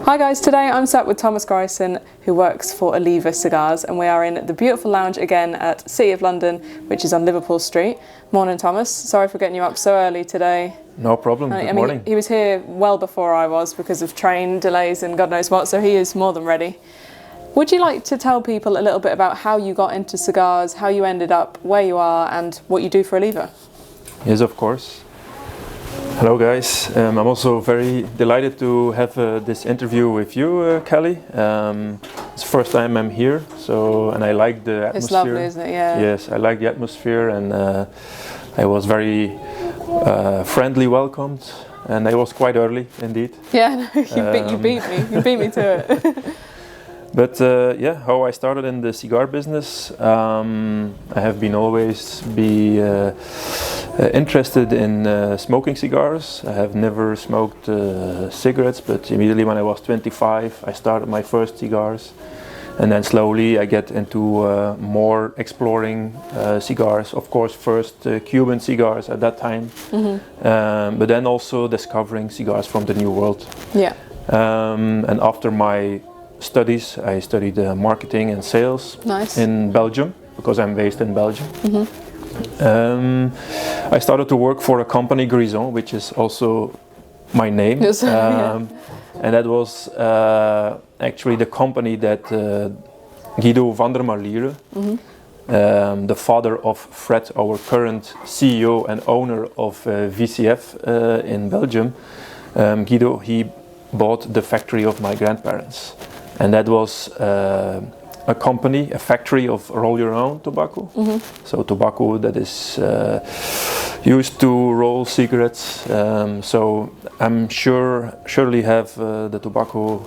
Hi guys, today I'm sat with Thomas Gryson, who works for Oliva Cigars, and we are in the beautiful lounge again at City of London, which is on Liverpool Street. Morning, Thomas. Sorry for getting you up so early today. No problem. Good morning. He was here well before I was because of train delays and God knows what, so he is more than ready. Would you like to tell people a little bit about how you got into cigars, how you ended up where you are, and what you do for Oliva? Yes, of course. Hello guys, I'm also very delighted to have this interview with you, Kelly. It's the first time I'm here, and I like the atmosphere. It's lovely, isn't it? Yeah. Yes, I like the atmosphere, and I was very friendly welcomed, and I was quite early indeed. Yeah, you beat me. You beat me to it. But yeah, how I started in the cigar business, I have been always interested in smoking cigars. I have never smoked cigarettes, but immediately when I was 25, I started my first cigars, and then slowly I get into more exploring cigars. Of course, first Cuban cigars at that time, but then also discovering cigars from the New World. Yeah. And after my studies, I studied marketing and sales in Belgium, because I'm based in Belgium. I started to work for a company, Gryson, which is also my name. Yes. And that was actually the company that Guido van der Marliere, the father of Fred, our current CEO and owner of VCF in Belgium, Guido, he bought the factory of my grandparents. And that was a company, a factory of roll your own tobacco. So tobacco that is used to roll cigarettes. So I'm surely have the tobacco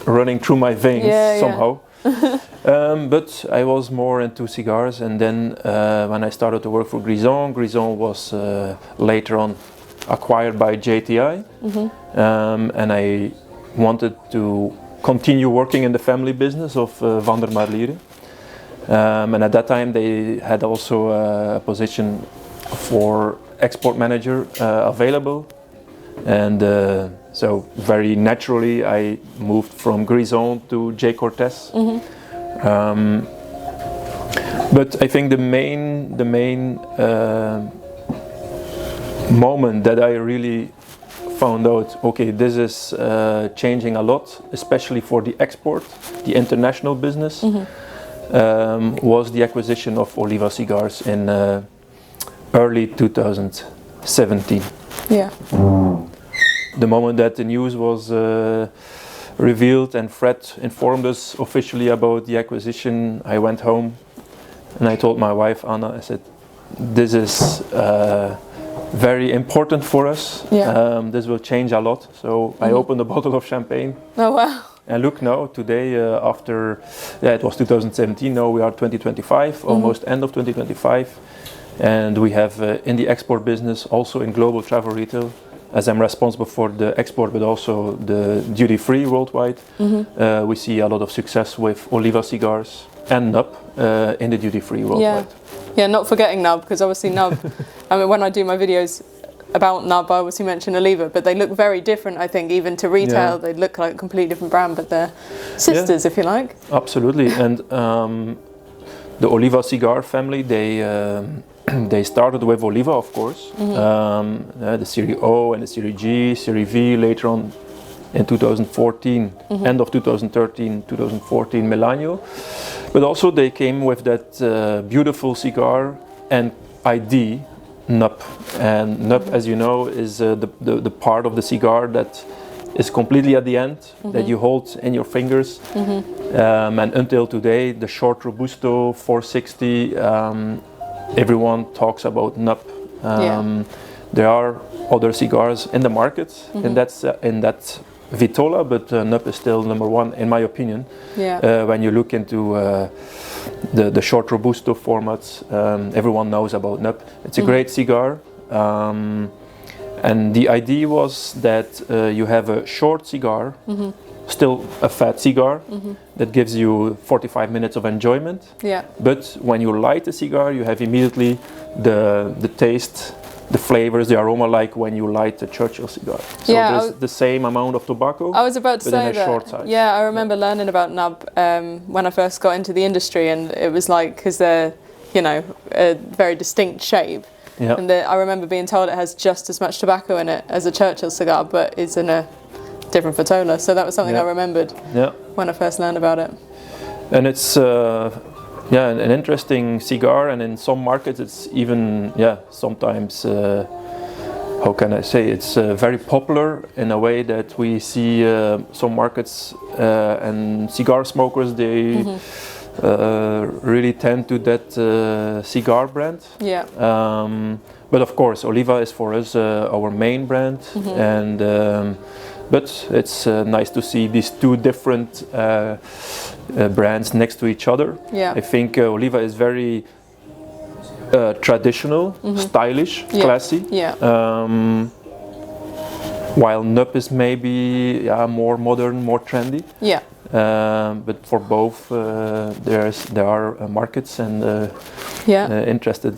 running through my veins somehow. But I was more into cigars, and then when I started to work for Gryson, Gryson was later on acquired by JTI, and I wanted to continue working in the family business of Van der Marliere. And at that time they had also a position for export manager available. And so very naturally I moved from Gryson to J. Cortez. But I think the main moment that I really found out, okay, this is changing a lot, especially for the export, the international business, was the acquisition of Oliva Cigars in early 2017. Yeah. The moment that the news was revealed and Fred informed us officially about the acquisition, I went home and I told my wife Anna, I said, this is very important for us. This will change a lot. So I opened a bottle of champagne. Oh wow. And look now, today after, it was 2017, now we are 2025, almost end of 2025. And we have in the export business, also in global travel retail, as I'm responsible for the export but also the duty free worldwide, we see a lot of success with Oliva Cigars and Nub in the duty free worldwide. Yeah, not forgetting Nub, because obviously Nub, I mean, when I do my videos about Nub, I obviously mention Oliva, but they look very different, I think, even to retail. They look like a completely different brand, but they're sisters, if you like. Absolutely, and the Oliva cigar family, they started with Oliva, of course, the Series O and the Series G, Series V, later on in 2014, end of 2013, 2014 Melanio. But also they came with that beautiful cigar and ID, Nub. And Nub, as you know, is the part of the cigar that is completely at the end, that you hold in your fingers. And until today, the short Robusto 460, everyone talks about Nub. There are other cigars in the market in that Vitola, but Nub is still number one in my opinion. When you look into the short Robusto formats, everyone knows about Nub. It's a great cigar, and the idea was that you have a short cigar, still a fat cigar, that gives you 45 minutes of enjoyment. But when you light the cigar, you have immediately the taste the flavors, the aroma, like when you light a Churchill cigar. So Yeah, there's the same amount of tobacco. I was about to but in say a that. short size. Yeah, I remember learning about nub when I first got into the industry, and it was like, because they're, you know, a very distinct shape. Yeah. And I remember being told it has just as much tobacco in it as a Churchill cigar, but it's in a different Fatola. So that was something I remembered when I first learned about it. And it's an interesting cigar, and in some markets it's even sometimes how can I say, it's very popular in a way that we see some markets and cigar smokers, they really tend to that cigar brand. Yeah. But of course, Oliva is for us our main brand, and but it's nice to see these two different brands next to each other. Yeah. I think Oliva is very traditional, stylish, classy. Yeah. While Nub is maybe more modern, more trendy. Yeah. But for both, there are markets and interested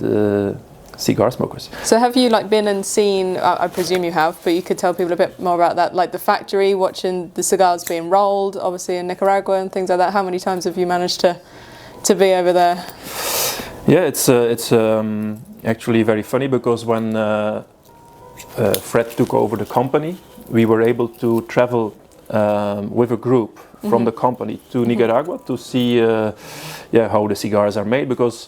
cigar smokers. So have you like been and seen? I presume you have, but you could tell people a bit more about that, like the factory, watching the cigars being rolled, obviously in Nicaragua and things like that. How many times have you managed to be over there? Yeah, it's actually very funny, because when Fred took over the company, we were able to travel with a group from the company to Nicaragua to see how the cigars are made, because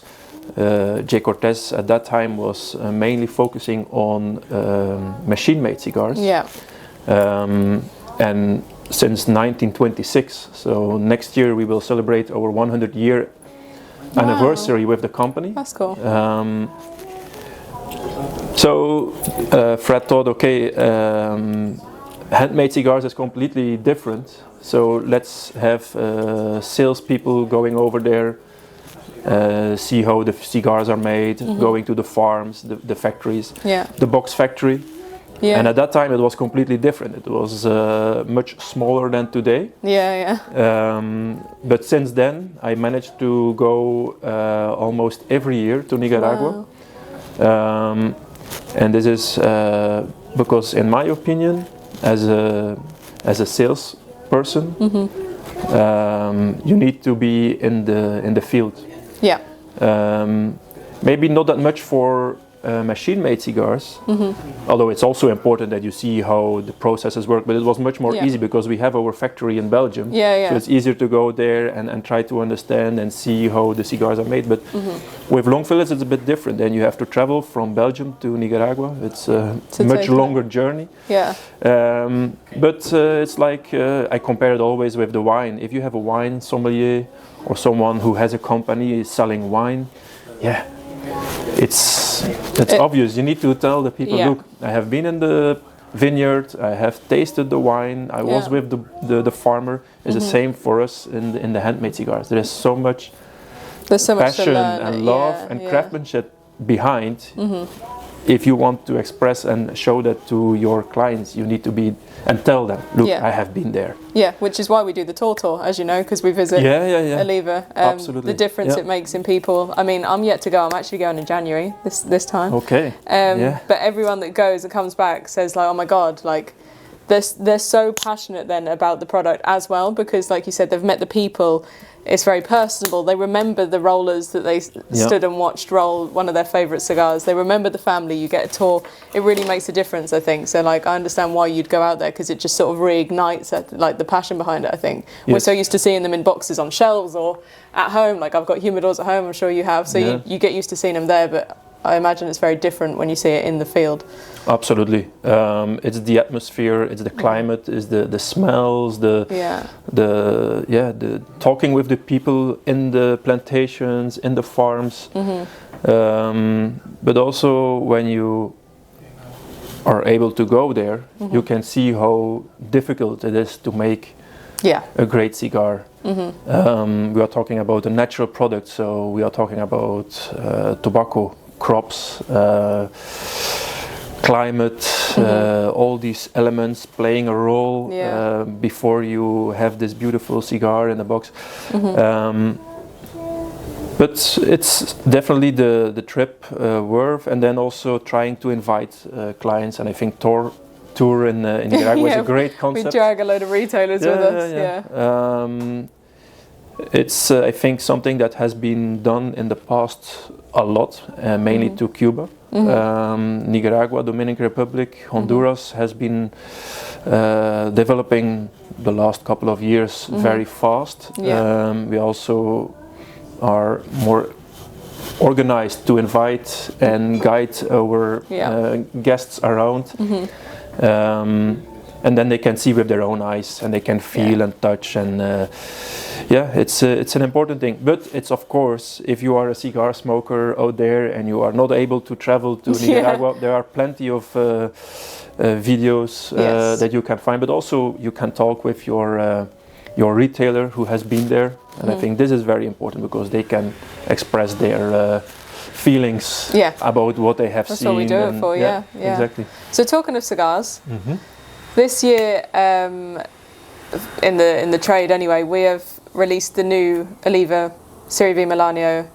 J. Cortez at that time was mainly focusing on machine-made cigars. Yeah. And since 1926, so next year we will celebrate our 100-year anniversary with the company. That's cool. So Fred thought, okay, handmade cigars is completely different. So let's have salespeople going over there, see how the cigars are made, going to the farms, the factories, the box factory. Yeah. And at that time it was completely different. It was much smaller than today. Yeah. But since then I managed to go almost every year to Nicaragua. Wow. And this is because, in my opinion, as a salesperson, you need to be in the field. Yeah. Maybe not that much for machine-made cigars, although it's also important that you see how the processes work, but it was much more easy because we have our factory in Belgium. So it's easier to go there and try to understand and see how the cigars are made. But with long fillets it's a bit different. Then you have to travel from Belgium to Nicaragua. It's a much longer journey. Yeah. But it's like, I compare it always with the wine. If you have a wine sommelier or someone who has a company selling wine, it's obvious. You need to tell the people, look, I have been in the vineyard, I have tasted the wine, I was with the farmer. It's the same for us in the handmade cigars. There's so much passion and love and craftsmanship behind. If you want to express and show that to your clients, you need to be and tell them, look, I have been there. Yeah, which is why we do the tour, as you know, because we visit Oliva. Absolutely. The difference it makes in people. I mean, I'm yet to go. I'm actually going in January this time. Okay. But everyone that goes and comes back says like, oh my God, like they're so passionate then about the product as well, because like you said, they've met the people. It's very personable. They remember the rollers that they stood and watched roll one of their favourite cigars. They remember the family. You get a tour. It really makes a difference, I think. So, like, I understand why you'd go out there, because it just sort of reignites like the passion behind it, I think. We're so used to seeing them in boxes on shelves or at home. Like, I've got humidors at home, I'm sure you have. So you get used to seeing them there, but I imagine it's very different when you see it in the field. Absolutely. It's the atmosphere, it's the climate, it's the smells, the talking with the people in the plantations, in the farms. But also when you are able to go there, you can see how difficult it is to make a great cigar. We are talking about a natural product, so we are talking about tobacco, crops, climate, all these elements playing a role before you have this beautiful cigar in the box. But it's definitely the trip worth, and then also trying to invite clients. And I think tour in Nicaragua is a great concept. We drag a load of retailers with us. It's I think something that has been done in the past a lot, mainly to Cuba. Nicaragua, Dominican Republic, Honduras has been developing the last couple of years very fast. We also are more organized to invite and guide our guests around. And then they can see with their own eyes, and they can feel and touch, and it's an important thing. But it's, of course, if you are a cigar smoker out there and you are not able to travel to Nicaragua, there are plenty of videos that you can find, but also you can talk with your retailer who has been there, and I think this is very important because they can express their feelings about what they have seen. That's what we do it for, exactly. So talking of cigars, this year in the trade anyway, we have released the new Oliva Serie V Milanio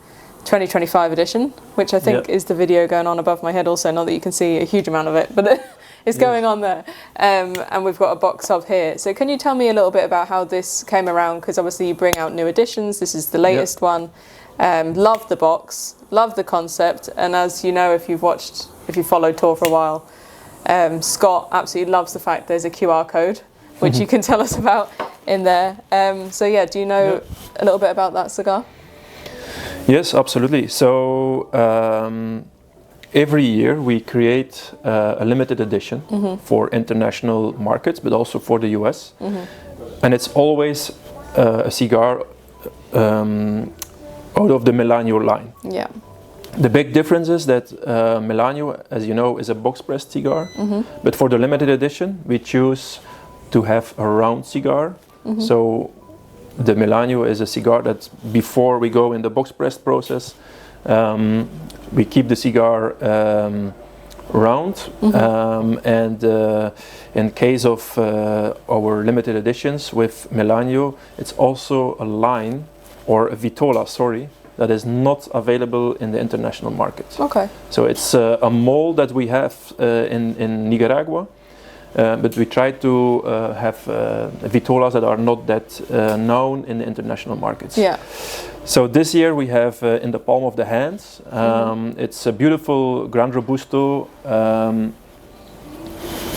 2025 edition, which I think is the video going on above my head also, not that you can see a huge amount of it, but it's going on there. And we've got a box of here. So can you tell me a little bit about how this came around? Because obviously you bring out new editions. This is the latest one. Love the box, love the concept. And as you know, if you've followed Tour for a while, Scott absolutely loves the fact there's a QR code, which you can tell us about in there. So yeah, do you know a little bit about that cigar? Yes, absolutely. So every year we create a limited edition for international markets, but also for the US. And it's always a cigar out of the Milanio line. Yeah. The big difference is that Milanio, as you know, is a box-pressed cigar, but for the limited edition we choose to have a round cigar. So the Milanio is a cigar that before we go in the box-pressed process, we keep the cigar round, and in case of our limited editions with Milanio, it's also a line, or a vitola, sorry, that is not available in the international market. Okay. So it's a mold that we have in Nicaragua, but we try to have vitolas that are not that known in the international markets. Yeah. So this year we have in the palm of the hands, it's a beautiful Gran Robusto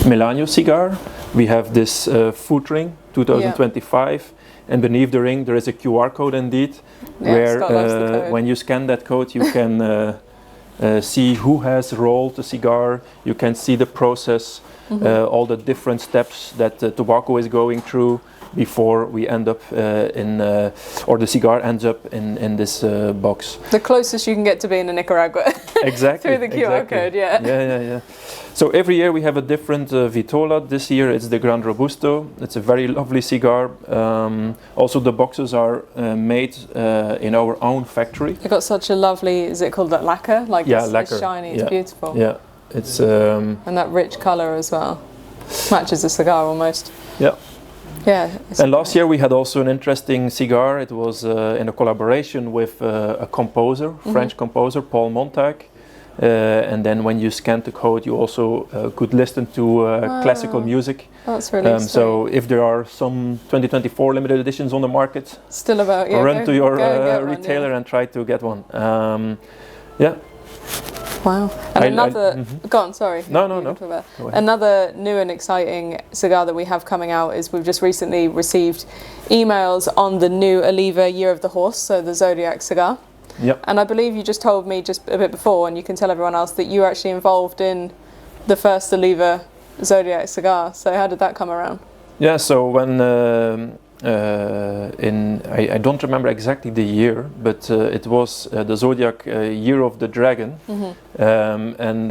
Milanio cigar. We have this foot ring, 2025. And beneath the ring there is a QR code indeed, where when you scan that code you can see who has rolled the cigar, you can see the process, all the different steps that tobacco is going through before we end up or the cigar ends up in this box. The closest you can get to being in Nicaragua. Exactly. Through the QR code, yeah. So every year we have a different vitola. This year it's the Gran Robusto. It's a very lovely cigar. Also the boxes are made in our own factory. You've got such a lovely, is it called that lacquer? Like it's shiny, it's beautiful. Yeah, it's and that rich color as well. Matches the cigar almost. Yeah. Yeah. And last year we had also an interesting cigar. It was in a collaboration with a composer, French composer, Paul Montag. And then when you scanned the code, you also could listen to classical music. That's really sweet. So if there are some 2024 limited editions on the market, still about run to your retailer and try to get one. Wow. And go on, sorry. No. Another new and exciting cigar that we have coming out is we've just recently received emails on the new Oliva Year of the Horse, so the Zodiac cigar. Yep. And I believe you just told me just a bit before, and you can tell everyone else, that you were actually involved in the first Oliva Zodiac cigar. So how did that come around? Yeah, so when I don't remember exactly the year, but it was the Zodiac Year of the Dragon, and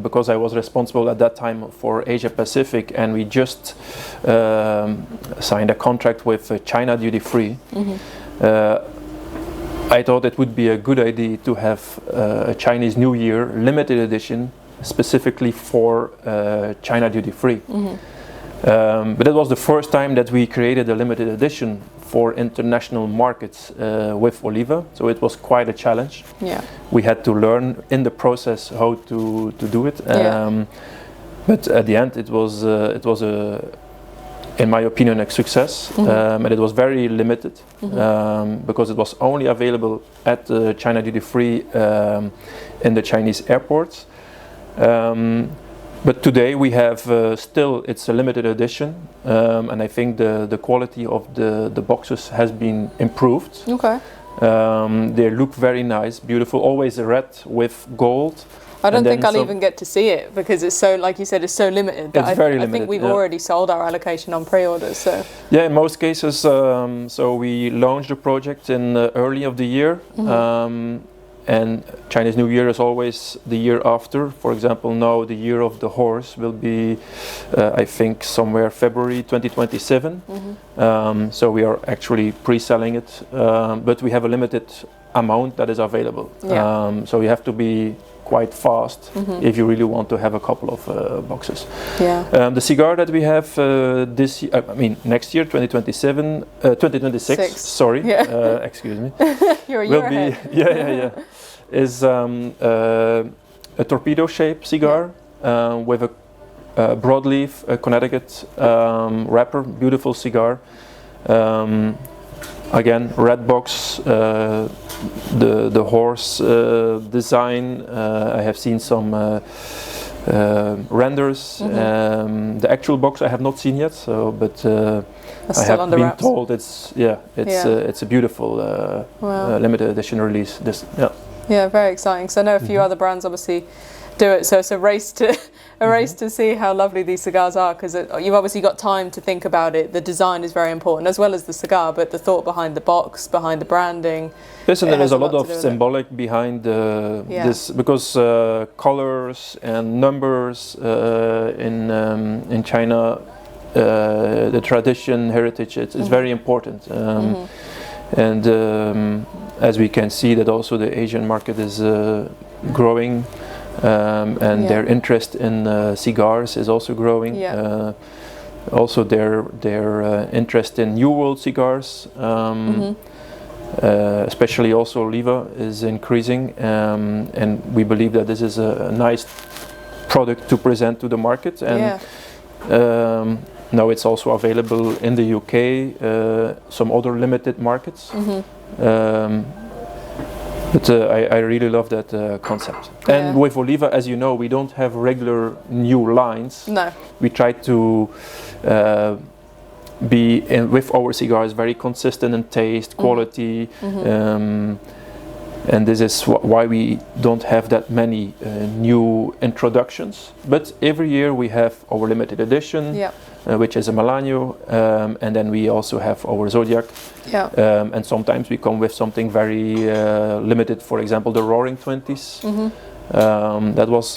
because I was responsible at that time for Asia Pacific, and we just signed a contract with China Duty Free. I thought it would be a good idea to have a Chinese New Year limited edition specifically for China Duty Free. But it was the first time that we created a limited edition for international markets with Oliva. So it was quite a challenge. Yeah. We had to learn in the process how to do it. But at the end, it was in my opinion, a success. And it was very limited because it was only available at the China duty free in the Chinese airports. But today we have still, it's a limited edition, and I think the quality of the boxes has been improved. Okay. They look very nice, beautiful, always red with gold. I don't think I'll even get to see it because it's so, like you said, it's so limited. It's very limited. I think we've already sold our allocation on pre-orders. So yeah, in most cases. So we launched the project in early of the year, and Chinese New Year is always the year after. For example, now the year of the horse will be, I think, somewhere February 2027. So we are actually pre-selling it, but we have a limited amount that is available. So you have to be quite fast if you really want to have a couple of boxes. The cigar that we have this year, next year, 2026. Sorry, excuse me. You're a year ahead. Is a torpedo-shaped cigar with a broadleaf Connecticut wrapper. Beautiful cigar. Again, red box. The horse design. I have seen some renders. The actual box I have not seen yet. So, but I have been told it's a beautiful limited edition release. Yeah, very exciting. So I know a few other brands obviously do it. So it's a race to see how lovely these cigars are, because you've obviously got time to think about it. The design is very important as well as the cigar, but the thought behind the box, behind the branding. Listen, there is a lot of symbolic behind this, because colors and numbers in China, the tradition, heritage, it's very important. And as we can see that also the Asian market is growing, and their interest in cigars is also growing. Also their interest in New World cigars, especially also Oliva, is increasing, and we believe that this is a nice product to present to the market. And now it's also available in the UK, some other limited markets. But I really love that concept. And with Oliva, as you know, we don't have regular new lines. No. We try to be with our cigars very consistent in taste, quality, and this is why we don't have that many new introductions. But every year we have our limited edition, which is a Melanio, and then we also have our Zodiac. And sometimes we come with something very limited, for example, the Roaring 20s. That was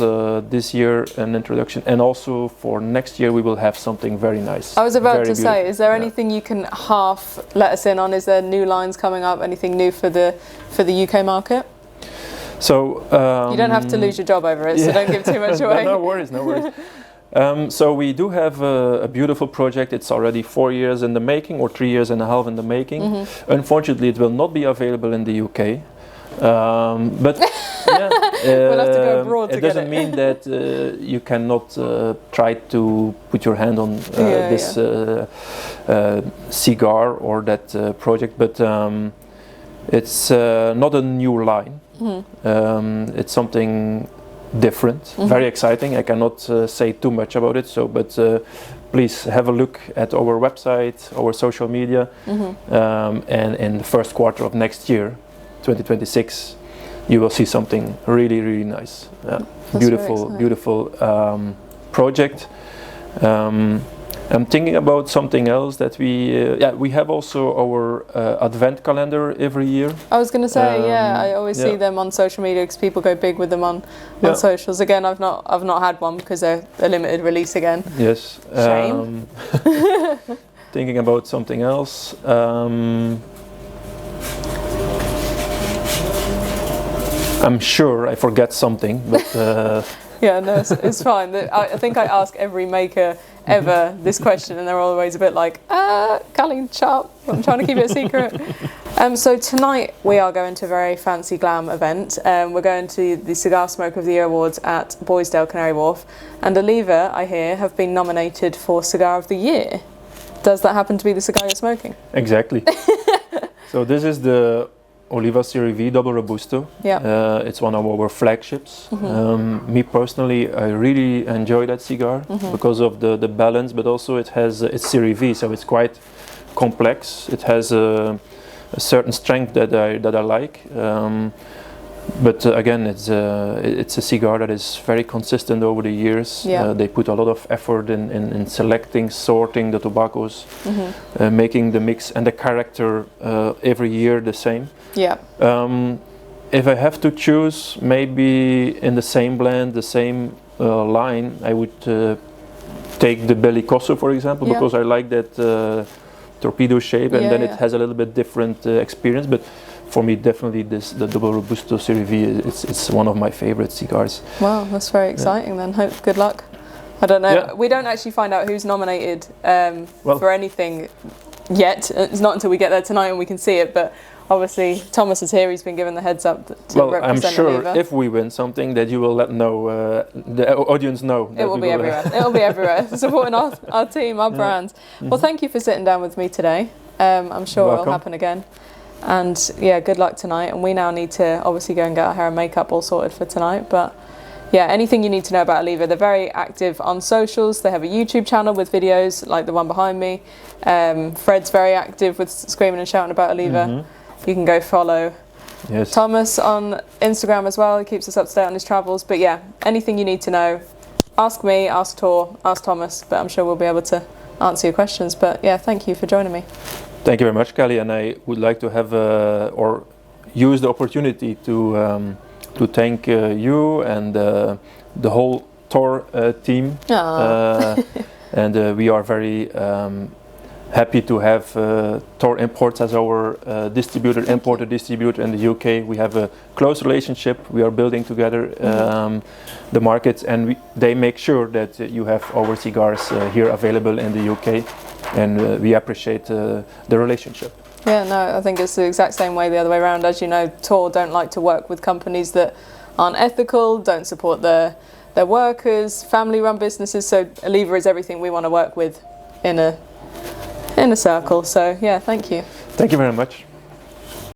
this year an introduction, and also for next year we will have something very nice. I was about to say, is there anything you can half let us in on? Is there new lines coming up? Anything new for the UK market? So you don't have to lose your job over it, so don't give too much away. No worries. So we do have a beautiful project. It's already 4 years in the making, or 3 years and a half in the making. Unfortunately, it will not be available in the UK. But we'll have to go abroad to it doesn't mean that you cannot try to put your hand on this cigar or that project, but it's not a new line. It's something different, very exciting. I cannot say too much about it, but please have a look at our website, our social media, and in the first quarter of next year, 2026, you will see something really, really nice. Beautiful project. I'm thinking about something else that we have also our advent calendar every year. I was going to say, I always see them on social media because people go big with them on socials. Again, I've not had one because they're a limited release again. Yes. Shame. Thinking about something else. I'm sure I forget something, but yeah, no, it's fine. I think I ask every maker ever this question, and they're always a bit like, Callie, sharp, I'm trying to keep it a secret. So tonight we are going to a very fancy glam event. We're going to the Cigar Smoker of the Year Awards at Boysdale, Canary Wharf, and Oliva, I hear, have been nominated for Cigar of the Year. Does that happen to be the cigar you're smoking? Exactly. So this is the Oliva Series V Double Robusto. Yeah. It's one of our flagships. Me personally, I really enjoy that cigar because of the balance, but also it's Series V, so it's quite complex. It has a certain strength that I like. But again, it's a cigar that is very consistent over the years. Yeah. They put a lot of effort in selecting, sorting the tobaccos, making the mix and the character every year the same. Yeah. If I have to choose, maybe in the same blend, the same line, I would take the Bellicoso, for example, because I like that torpedo shape, and then it has a little bit different experience. But for me, definitely the Double Robusto Series V, it's one of my favorite cigars. Wow, that's very exciting then. Good luck. I don't know. Yeah. We don't actually find out who's nominated for anything yet. It's not until we get there tonight and we can see it, but obviously Thomas is here, he's been given the heads up to represent I'm sure Oliva. if we win something that you will let the audience know. It will be everywhere. It'll be everywhere. Supporting our team, our brand. Well, thank you for sitting down with me today. I'm sure it'll happen again. And yeah, good luck tonight. And we now need to obviously go and get our hair and makeup all sorted for tonight. But yeah, anything you need to know about Oliva, they're very active on socials. They have a YouTube channel with videos like the one behind me. Fred's very active with screaming and shouting about Oliva. You can go follow Thomas on Instagram as well. He keeps us up to date on his travels. But yeah, anything you need to know, ask me, ask Tor, ask Thomas. But I'm sure we'll be able to answer your questions. But yeah, thank you for joining me. Thank you very much, Callie, and I would like to have or use the opportunity to thank you and the whole Tor team. And we are very happy to have Tor Imports as our importer distributor in the UK. We have a close relationship. We are building together the markets, and they make sure that you have our cigars here available in the UK. And we appreciate the relationship. Yeah, no, I think it's the exact same way the other way around. As you know, Tor don't like to work with companies that aren't ethical, don't support their workers, family-run businesses. So Oliva is everything we want to work with in a circle. So yeah, thank you. Thank you very much.